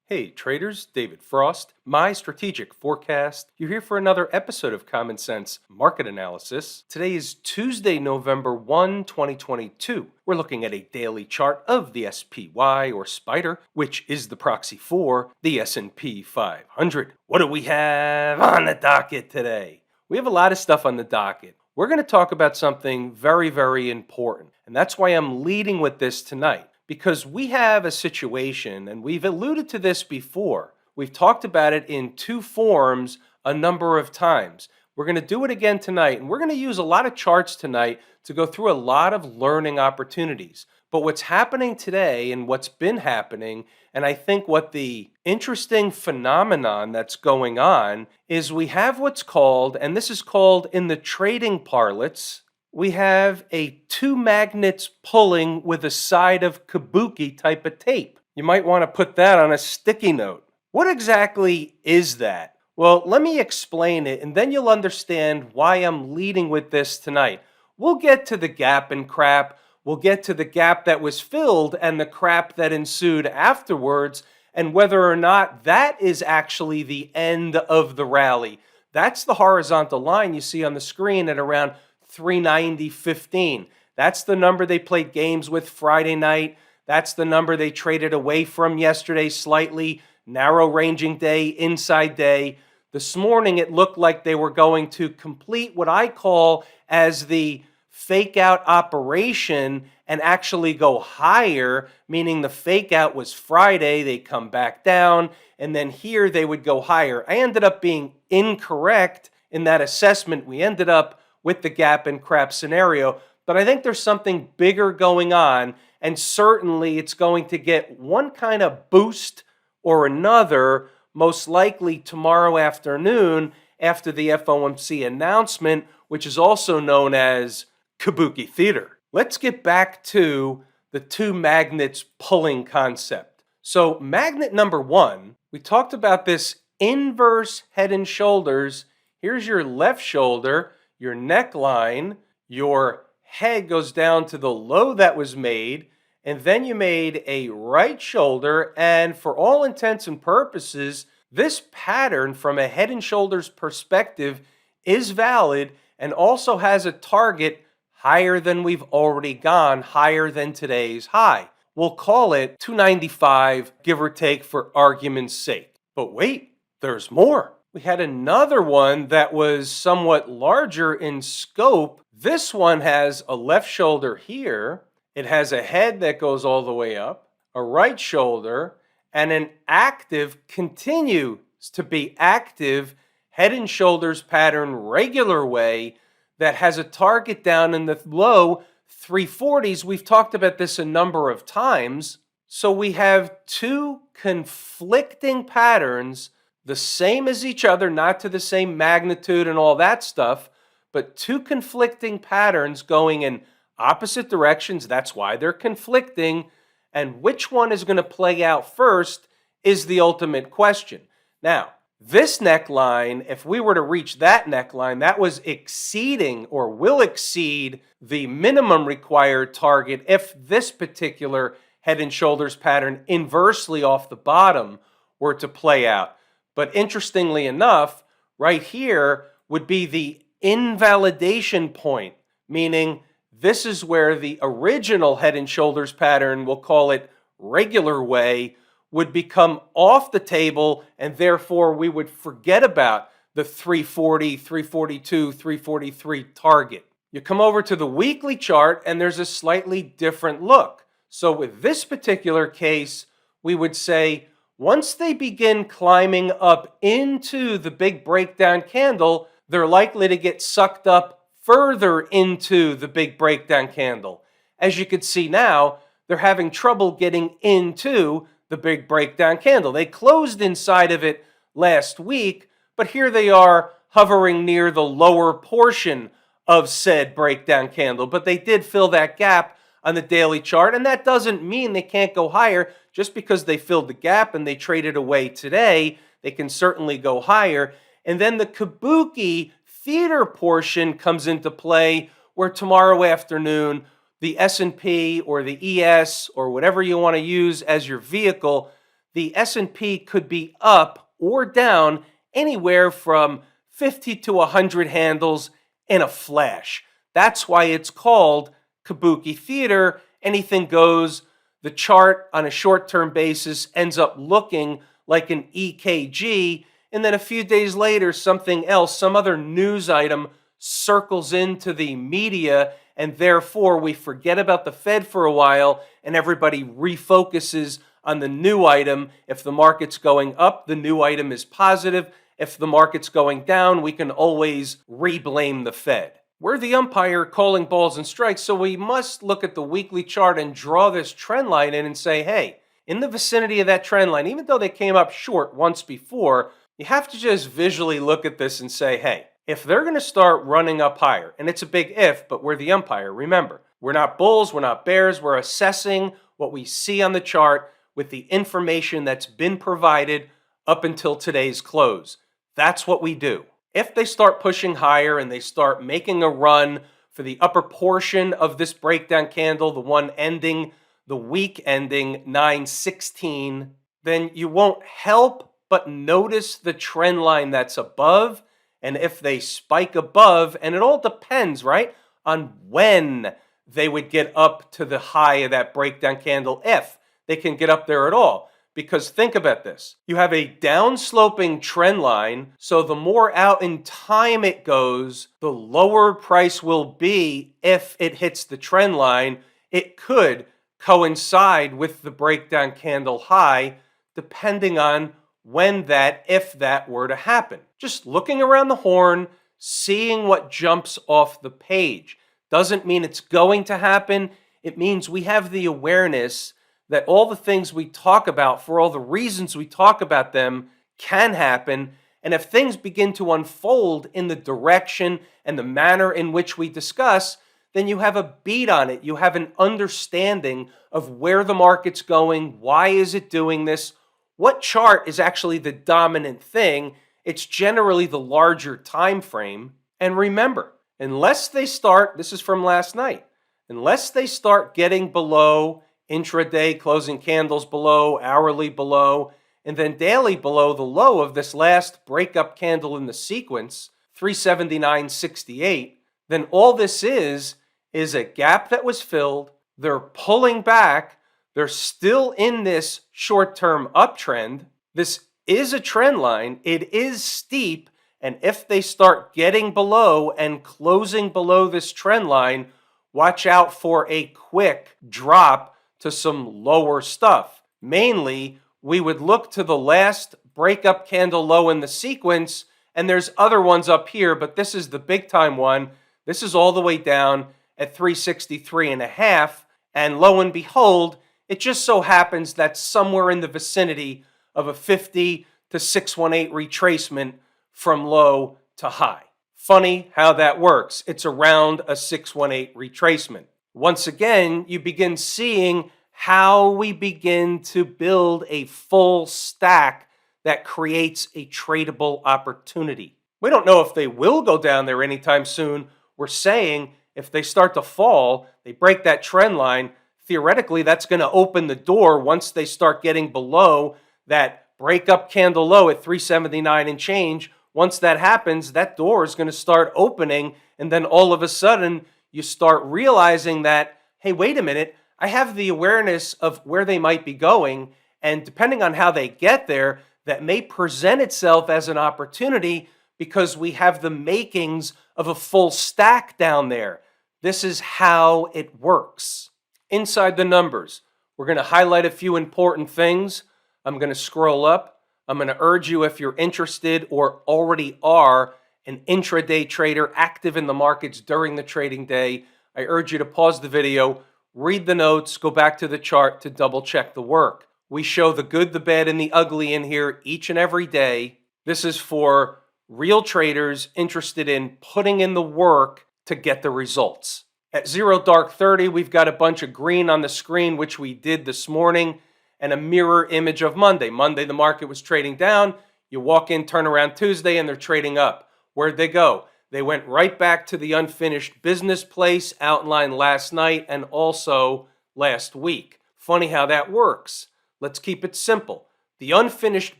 Hey traders, David Frost, my strategic forecast. You're here for another episode of Common Sense Market Analysis. Today is Tuesday, November 1, 2022. We're looking at a daily chart of the SPY or Spider, which is the proxy for the S&P 500. What do we have on the docket today? We have a lot of stuff on the docket. We're going to talk about something very, very important, and that's why I'm leading with this tonight. Because we have a situation, and we've alluded to this before. We've talked about it in two forms a number of times. We're going to do it again tonight, and we're going to use a lot of charts tonight to go through a lot of learning opportunities. But what's happening today and what's been happening, and I think what the interesting phenomenon that's going on is we have what's called, and this is called in the trading parlance, we have a two magnets pulling with a side of kabuki type of tape. You might want to put that on a sticky note. What exactly is that? Well, let me explain it, and then you'll understand why I'm leading with this tonight. We'll get to the gap and crap. We'll get to the gap that was filled and the crap that ensued afterwards, and whether or not that is actually the end of the rally. That's the horizontal line you see on the screen at around 390.15. That's the number they played games with Friday night. That's the number they traded away from yesterday slightly. Narrow ranging day, inside day. This morning it looked like they were going to complete what I call as the fake out operation and actually go higher, meaning the fake out was Friday, they come back down, and then here they would go higher. I ended up being incorrect in that assessment. We ended up with the gap and crap scenario, but I think there's something bigger going on, and certainly it's going to get one kind of boost or another, most likely tomorrow afternoon after the FOMC announcement, which is also known as Kabuki Theater. Let's get back to the two magnets pulling concept. So magnet number one, we talked about this inverse head and shoulders. Here's your left shoulder, your neckline, your head goes down to the low that was made, and then you made a right shoulder, and for all intents and purposes, this pattern from a head and shoulders perspective is valid and also has a target higher than we've already gone, higher than today's high. We'll call it 295, give or take for argument's sake. But wait, there's more. We had another one that was somewhat larger in scope. This one has a left shoulder here. It has a head that goes all the way up, a right shoulder, and an active, continues to be active, head and shoulders pattern regular way that has a target down in the low 340s. We've talked about this a number of times. So we have two conflicting patterns, the same as each other, not to the same magnitude and all that stuff, but two conflicting patterns going in opposite directions. That's why they're conflicting. And which one is going to play out first is the ultimate question. Now, this neckline, if we were to reach that neckline, that was exceeding or will exceed the minimum required target if this particular head and shoulders pattern inversely off the bottom were to play out. But interestingly enough, right here would be the invalidation point, meaning this is where the original head and shoulders pattern, we'll call it regular way, would become off the table, and therefore we would forget about the 340, 342, 343 target. You come over to the weekly chart and there's a slightly different look. So with this particular case, we would say once they begin climbing up into the big breakdown candle, they're likely to get sucked up further into the big breakdown candle. As you can see now, they're having trouble getting into the big breakdown candle. They closed inside of it last week, but here they are hovering near the lower portion of said breakdown candle. But they did fill that gap on the daily chart, and that doesn't mean they can't go higher. Just because they filled the gap and they traded away today, they can certainly go higher. And then the Kabuki theater portion comes into play, where tomorrow afternoon the S&P or the ES or whatever you want to use as your vehicle, the S&P could be up or down anywhere from 50 to 100 handles in a flash. That's why it's called kabuki theater. Anything goes. The chart on a short-term basis ends up looking like an EKG, and then a few days later, something else, some other news item circles into the media, and therefore we forget about the Fed for a while, and everybody refocuses on the new item. If the market's going up, the new item is positive. If the market's going down, we can always re-blame the Fed. We're the umpire calling balls and strikes, so we must look at the weekly chart and draw this trend line in and say, hey, in the vicinity of that trend line, even though they came up short once before, you have to just visually look at this and say, hey, if they're going to start running up higher, and it's a big if, but we're the umpire, remember, we're not bulls, we're not bears, we're assessing what we see on the chart with the information that's been provided up until today's close. That's what we do. If they start pushing higher and they start making a run for the upper portion of this breakdown candle, the one ending, the week ending 9/16, then you won't help but notice the trend line that's above. And if they spike above, and it all depends, right, on when they would get up to the high of that breakdown candle, if they can get up there at all. Because think about this. You have a downsloping trend line, so the more out in time it goes, the lower price will be if it hits the trend line. It could coincide with the breakdown candle high, depending on when that, if that were to happen. Just looking around the horn, seeing what jumps off the page. Doesn't mean it's going to happen. It means we have the awareness that all the things we talk about, for all the reasons we talk about them, can happen. And if things begin to unfold in the direction and the manner in which we discuss, then you have a beat on it. You have an understanding of where the market's going. Why is it doing this? What chart is actually the dominant thing? It's generally the larger time frame. And remember, unless they start, this is from last night, unless they start getting below intraday, closing candles below, hourly below, and then daily below the low of this last breakup candle in the sequence, 379.68, then all this is a gap that was filled. They're pulling back. They're still in this short-term uptrend. This is a trend line. It is steep. And if they start getting below and closing below this trend line, watch out for a quick drop to some lower stuff. Mainly, we would look to the last breakup candle low in the sequence, and there's other ones up here, but this is the big time one. This is all the way down at 363.5, and lo and behold, it just so happens that somewhere in the vicinity of a 50 to 618 retracement from low to high. Funny how that works. It's around a 618 retracement. Once again, you begin seeing how we begin to build a full stack that creates a tradable opportunity. We don't know if they will go down there anytime soon. We're saying if they start to fall, they break that trend line, theoretically that's going to open the door once they start getting below that breakup candle low at 379 and change. Once that happens, that door is going to start opening, and then all of a sudden you start realizing that, hey, wait a minute, I have the awareness of where they might be going, and depending on how they get there, that may present itself as an opportunity because we have the makings of a full stack down there. This is how it works. Inside the numbers, we're going to highlight a few important things. I'm going to scroll up. I'm going to urge you, if you're interested or already are an intraday trader active in the markets during the trading day, I urge you to pause the video, read the notes, go back to the chart to double check the work. We show the good, the bad, and the ugly in here each and every day. This is for real traders interested in putting in the work to get the results. At 0 dark 30, we've got a bunch of green on the screen, which we did this morning, and a mirror image of Monday. Monday, the market was trading down. You walk in, turn around Tuesday, and they're trading up. Where'd they go? They went right back to the unfinished business place outlined last night and also last week. Funny how that works. Let's keep it simple. The unfinished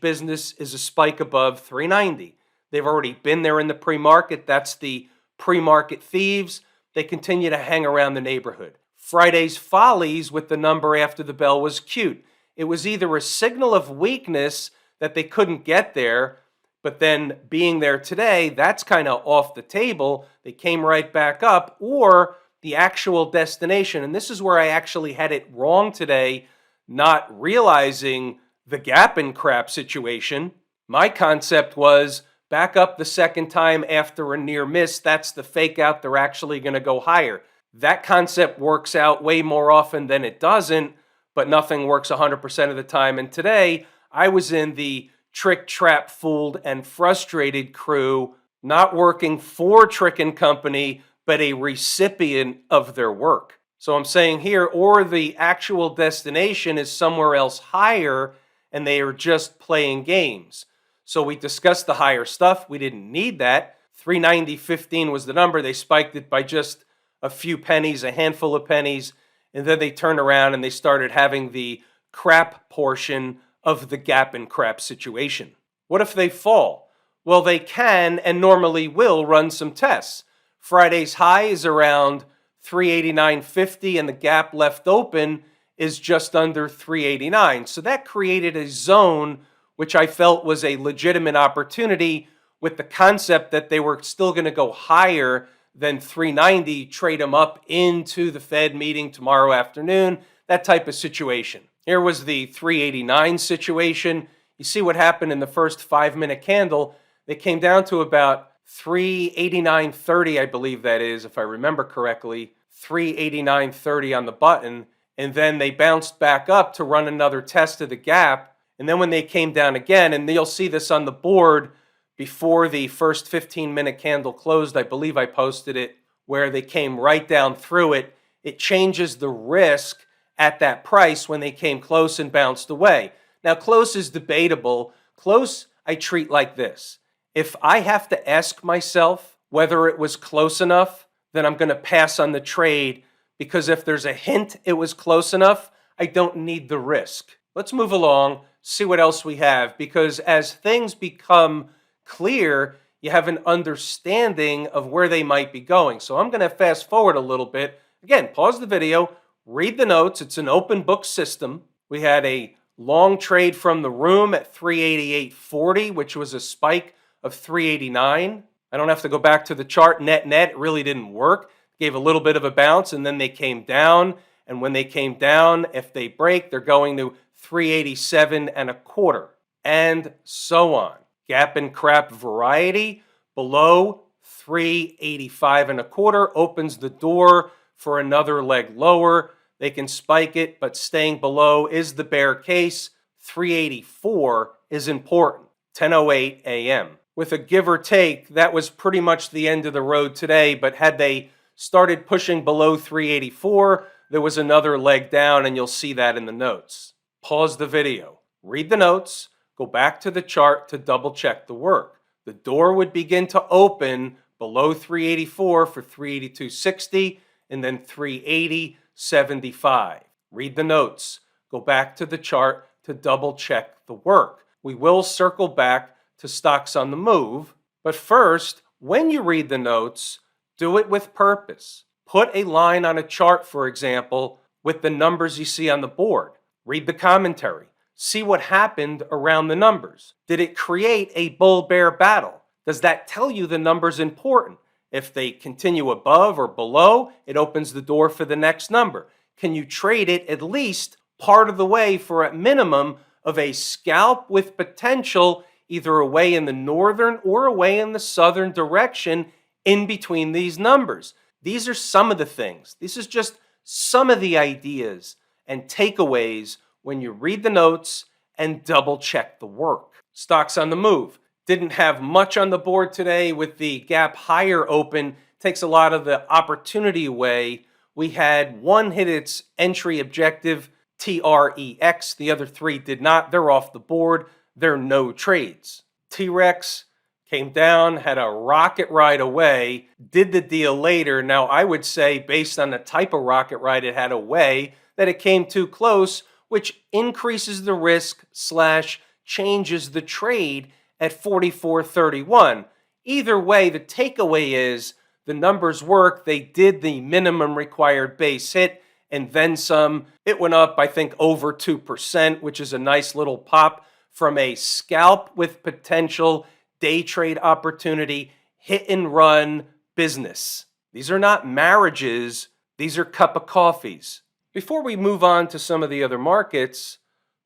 business is a spike above 390. They've already been there in the pre-market. That's the pre-market thieves. They continue to hang around the neighborhood. Friday's follies with the number after the bell was cute. It was either a signal of weakness that they couldn't get there, but then being there today, that's kind of off the table. They came right back up, or the actual destination. And this is where I actually had it wrong today, not realizing the gap and crap situation. My concept was back up the second time after a near miss. That's the fake out. They're actually going to go higher. That concept works out way more often than it doesn't, but nothing works 100% of the time. And today I was in the trick, trap, fooled, and frustrated crew, not working for Trick and Company, but a recipient of their work. So I'm saying here, or the actual destination is somewhere else higher and they are just playing games. So we discussed the higher stuff. We didn't need that. 390.15 was the number. They spiked it by just a few pennies, a handful of pennies, and then they turned around and they started having the crap portion of the gap and crap situation. What if they fall? Well, they can and normally will run some tests. Friday's high is around 389.50 and the gap left open is just under 389. So that created a zone which I felt was a legitimate opportunity with the concept that they were still going to go higher than 390, trade them up into the Fed meeting tomorrow afternoon, that type of situation. Here was the 389 situation. You see what happened in the first 5-minute candle. They came down to about 389.30, I believe that is, if I remember correctly, 389.30 on the button, and then they bounced back up to run another test of the gap. And then when they came down again, and you'll see this on the board before the first 15-minute candle closed, I believe I posted it, where they came right down through it. It changes the risk at that price when they came close and bounced away. Now, close is debatable. Close, I treat like this. If I have to ask myself whether it was close enough, then I'm going to pass on the trade, because if there's a hint it was close enough, I don't need the risk. Let's move along, see what else we have, because as things become clear, you have an understanding of where they might be going. So I'm going to fast forward a little bit. Again, pause the video, read the notes. It's an open book system. We had a long trade from the room at 388.40, which was a spike of 389. I don't have to go back to the chart. Net, it really didn't work. Gave a little bit of a bounce, and then they came down. And when they came down, if they break, they're going to 387.25, and so on. Gap and crap variety below 385.25 opens the door for another leg lower. They can spike it, but staying below is the bear case. 384 is important. 10:08 a.m. With a give or take, that was pretty much the end of the road today, but had they started pushing below 384, there was another leg down, and you'll see that in the notes. Pause the video, read the notes, go back to the chart to double check the work. The door would begin to open below 384 for 382.60 and then 380.75. Read the notes, go back to the chart to double check the work. We will circle back to stocks on the move, but first, when you read the notes, do it with purpose. Put a line on a chart, for example, with the numbers you see on the board. Read the commentary. See what happened around the numbers. Did it create a bull-bear battle? Does that tell you the number's important? If they continue above or below, it opens the door for the next number. Can you trade it at least part of the way for a minimum of a scalp with potential either away in the northern or away in the southern direction in between these numbers? These are some of the things. This is just some of the ideas and takeaways when you read the notes and double check the work. Stocks on the move. Didn't have much on the board today with the gap higher open. Takes a lot of the opportunity away. We had one hit its entry objective, TREX. The other three did not. They're off the board. They're no trades. T-Rex came down, had a rocket ride away, did the deal later. Now, I would say, based on the type of rocket ride it had away, that it came too close, which increases the risk / changes the trade at 44.31. Either way, the takeaway is the numbers work. They did the minimum required base hit and then some. It went up, I think, over 2%, which is a nice little pop from a scalp with potential day trade opportunity, hit and run business. These are not marriages, these are cup of coffees. Before we move on to some of the other markets,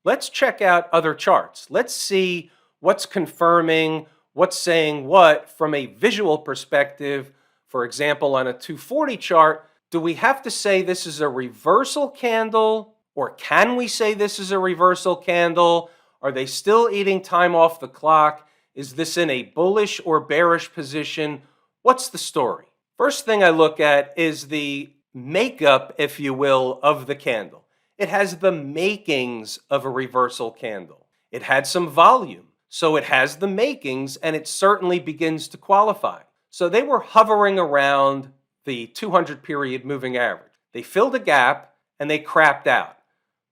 let's check out other charts. Let's see what's confirming, what's saying what from a visual perspective. For example, on a 240 chart, do we have to say this is a reversal candle, or can we say this is a reversal candle? Are they still eating time off the clock? Is this in a bullish or bearish position? What's the story? First thing I look at is the makeup, if you will, of the candle. It has the makings of a reversal candle. It had some volume, so it has the makings, and it certainly begins to qualify. So they were hovering around the 200 period moving average. They filled a gap and they crapped out.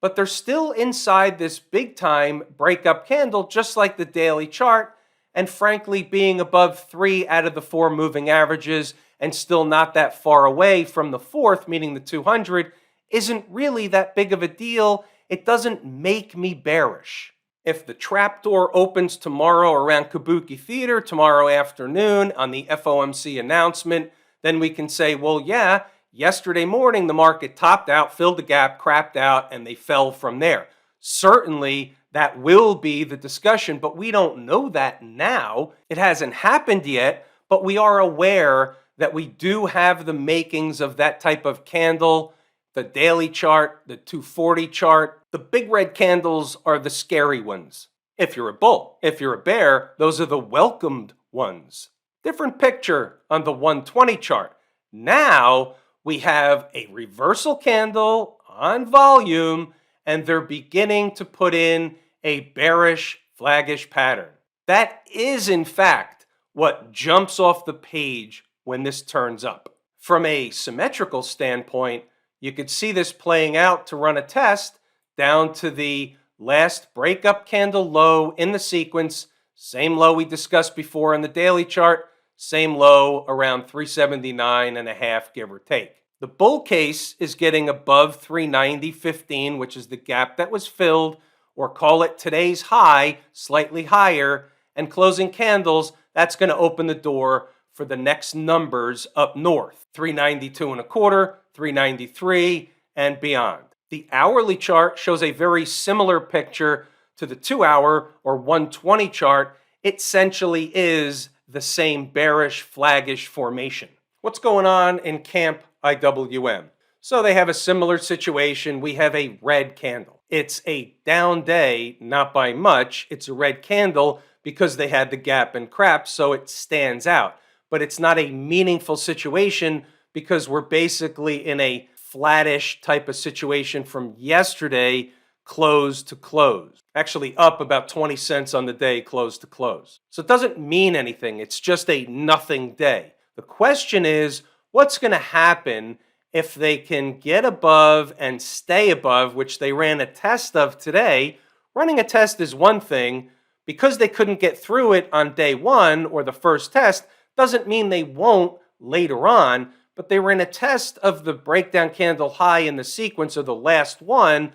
But they're still inside this big time breakup candle, just like the daily chart, and frankly being above 3 out of the 4 moving averages and still not that far away from the fourth, meaning the 200, isn't really that big of a deal. It doesn't make me bearish. If the trapdoor opens tomorrow around Kabuki Theater, tomorrow afternoon on the FOMC announcement, then we can say, well, yeah, yesterday morning the market topped out, filled the gap, crapped out, and they fell from there. Certainly, that will be the discussion, but we don't know that now. It hasn't happened yet, but we are aware that we do have the makings of that type of candle. The daily chart, the 240 chart, the big red candles are the scary ones. If you're a bull, if you're a bear, those are the welcomed ones. Different picture on the 120 chart. Now we have a reversal candle on volume, and they're beginning to put in a bearish, flaggish pattern. That is, in fact, what jumps off the page when this turns up. From a symmetrical standpoint, you could see this playing out to run a test down to the last breakup candle low in the sequence, same low we discussed before in the daily chart, same low around 379.5, give or take. The bull case is getting above 390.15, which is the gap that was filled, or call it today's high, slightly higher, and closing candles, that's going to open the door for the next numbers up north, 392.25, 393, and beyond. The hourly chart shows a very similar picture to the 2-hour or 120 chart. It essentially is the same bearish, flaggish formation. What's going on in Camp IWM? So they have a similar situation. We have a red candle. It's a down day, not by much. It's a red candle because they had the gap and crap, so it stands out. But it's not a meaningful situation because we're basically in a flattish type of situation from yesterday, close to close. Actually up about 20 cents on the day, close to close. So it doesn't mean anything. It's just a nothing day. The question is, what's going to happen if they can get above and stay above, which they ran a test of today? Running a test is one thing. Because they couldn't get through it on day one or the first test, doesn't mean they won't later on, but they ran a test of the breakdown candle high in the sequence of the last one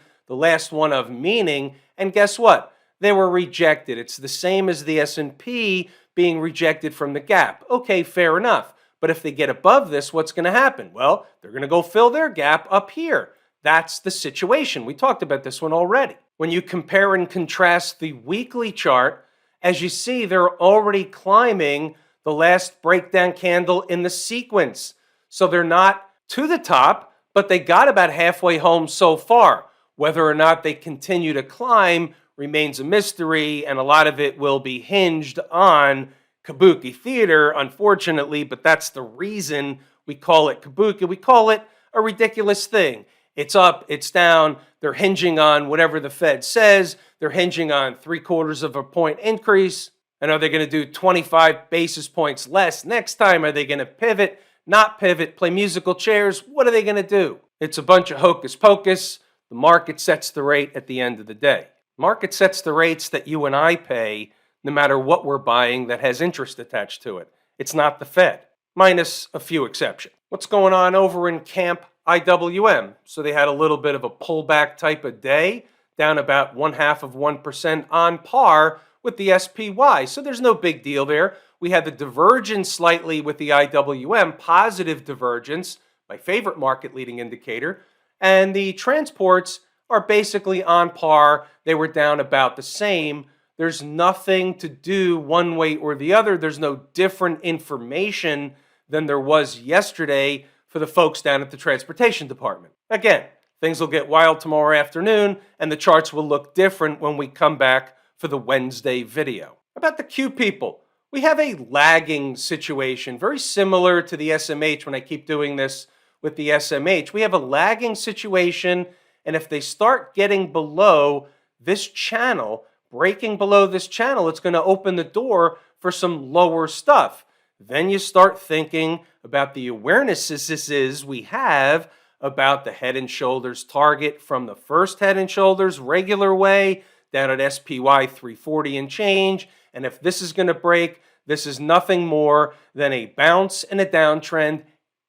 of meaning, and guess what? They were rejected. It's the same as the S&P being rejected from the gap. Okay, fair enough. But if they get above this, what's going to happen? Well, they're going to go fill their gap up here. That's the situation. We talked about this one already. When you compare and contrast the weekly chart, as you see, they're already climbing the last breakdown candle in the sequence. So they're not to the top, but they got about halfway home so far. Whether or not they continue to climb remains a mystery, and a lot of it will be hinged on Kabuki Theater, unfortunately, but that's the reason we call it Kabuki. We call it a ridiculous thing. It's up, it's down, they're hinging on whatever the Fed says, they're hinging on 0.75 of a point increase, and are they going to do 25 basis points less next time? Are they going to pivot, not pivot, play musical chairs? What are they going to do? It's a bunch of hocus pocus. The market sets the rate at the end of the day. Market sets the rates that you and I pay no matter what we're buying that has interest attached to it. It's not the Fed, minus a few exceptions. What's going on over in Camp IWM? So they had a little bit of a pullback type of day, down about 0.5% on par with the SPY. So there's no big deal there. We had the divergence slightly with the IWM, positive divergence, my favorite market leading indicator. And the transports are basically on par. They were down about the same. There's nothing to do one way or the other. There's no different information than there was yesterday for the folks down at the transportation department. Again, things will get wild tomorrow afternoon, and the charts will look different when we come back for the Wednesday video. About the Q people, we have a lagging situation, very similar to the SMH when I keep doing this with the SMH. We have a lagging situation, and if they start getting below this channel, breaking below this channel, it's going to open the door for some lower stuff. Then you start thinking about the awarenesses we have about the head and shoulders target from the first head and shoulders regular way down at SPY 340 and change. And if this is going to break, this is nothing more than a bounce and a downtrend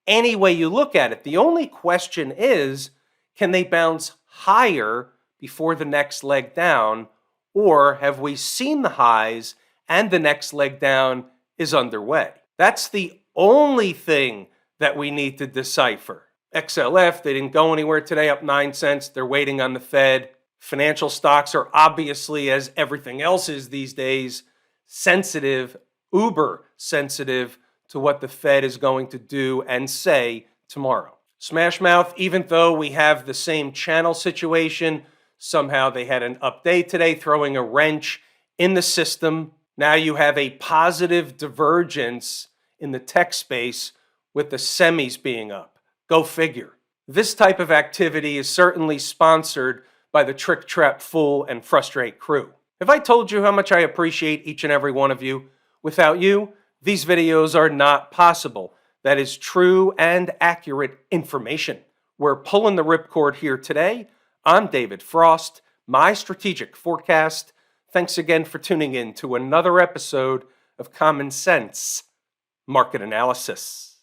any way you look at it. The only question is, can they bounce higher before the next leg down, or have we seen the highs and the next leg down is underway? That's the only thing that we need to decipher. XLF, they didn't go anywhere today, up 9 cents. They're waiting on the Fed. Financial stocks are obviously, as everything else is these days, sensitive, uber sensitive to what the Fed is going to do and say tomorrow. Smashmouth, even though we have the same channel situation, somehow they had an update today throwing a wrench in the system. Now you have a positive divergence in the tech space with the semis being up. Go figure. This type of activity is certainly sponsored by the Trick, Trap, Fool, and Frustrate crew. Have I told you how much I appreciate each and every one of you? Without you, these videos are not possible. That is true and accurate information. We're pulling the ripcord here today. I'm David Frost, my strategic forecast. Thanks again for tuning in to another episode of Common Sense Market Analysis.